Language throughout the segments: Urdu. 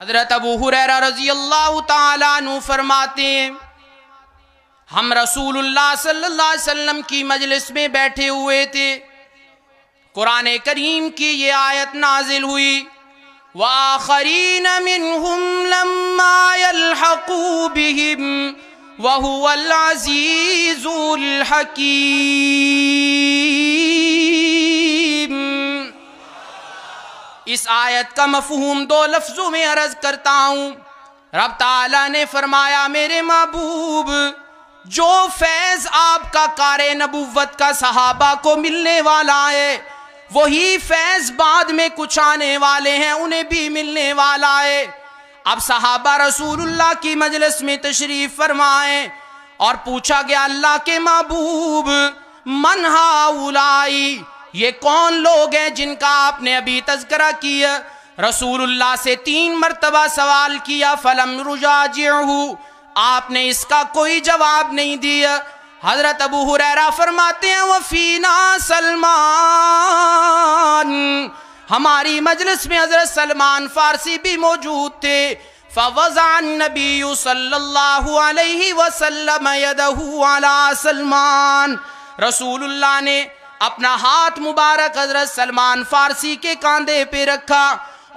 حضرت ابو ہریرہ رضی اللہ تعالیٰ عنہ فرماتے ہیں ہم رسول اللہ صلی اللہ علیہ وسلم کی مجلس میں بیٹھے ہوئے تھے، قرآن کریم کی یہ آیت نازل ہوئی وَآخَرِينَ مِنْهُمْ لَمَّا يَلْحَقُوا بِهِمْ وَهُوَ الْعَزِيزُ الْحَكِيمُ۔ اس آیت کا مفہوم دو لفظوں میں عرض کرتا ہوں۔ رب تعالیٰ نے فرمایا میرے محبوب جو فیض آپ کا کار نبوت کا صحابہ کو ملنے والا ہے وہی فیض بعد میں کچھ آنے والے ہیں انہیں بھی ملنے والا ہے۔ اب صحابہ رسول اللہ کی مجلس میں تشریف فرمائیں اور پوچھا گیا اللہ کے محبوب من ہؤلائی، یہ کون لوگ ہیں جن کا آپ نے ابھی تذکرہ کیا؟ رسول اللہ سے 3 مرتبہ سوال کیا فلم یجاجعہ، آپ نے اس کا کوئی جواب نہیں دیا۔ حضرت ابو ہریرہ فرماتے ہیں وفینا سلمان، ہماری مجلس میں حضرت سلمان فارسی بھی موجود تھے۔ فوضع النبی صلی اللہ علیہ وسلم یدہ علی سلمان، رسول اللہ نے اپنا ہاتھ مبارک حضرت سلمان فارسی کے کاندھے پہ رکھا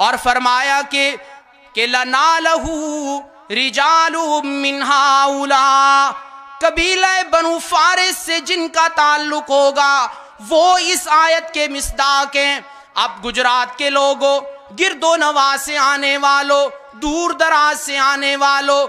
اور فرمایا کہ لَنَالَهُ رِجَالٌ مِّنْ هَؤُلَاءِ، قبیلہ بنو فارس سے جن کا تعلق ہوگا وہ اس آیت کے مصداق ہیں۔ اب گجرات کے لوگوں، گرد و نواح سے آنے والوں، دور دراز سے آنے والوں،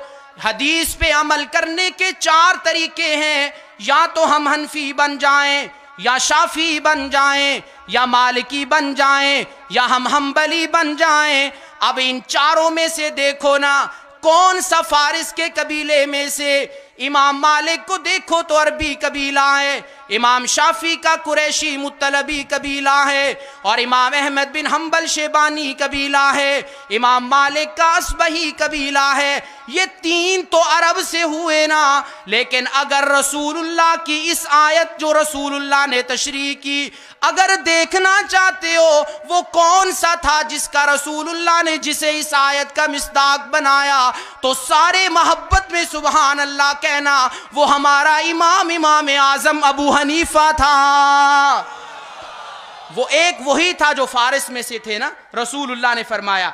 حدیث پہ عمل کرنے کے 4 طریقے ہیں، یا تو ہم حنفی بن جائیں، یا شافعی بن جائیں، یا مالکی بن جائیں، یا ہم حنبلی بن جائیں۔ اب ان 4 میں سے دیکھو نا کون سا فارس کے قبیلے میں سے؟ امام مالک کو دیکھو تو عربی قبیلہ ہے، امام شافعی کا قریشی مطلبی قبیلہ ہے، اور امام احمد بن حنبل شیبانی قبیلہ ہے، امام مالک کا اصبہی قبیلہ ہے۔ یہ 3 تو عرب سے ہوئے نا، لیکن اگر رسول اللہ کی اس آیت جو رسول اللہ نے تشریح کی اگر دیکھنا چاہتے ہو وہ کون سا تھا جس کا رسول اللہ نے جسے اس آیت کا مصداق بنایا، تو سارے محبت میں سبحان اللہ کہنا وہ ہمارا امام اعظم ابو حنیفہ تھا۔ وہ ایک وہی تھا جو فارس میں سے تھے نا، رسول اللہ نے فرمایا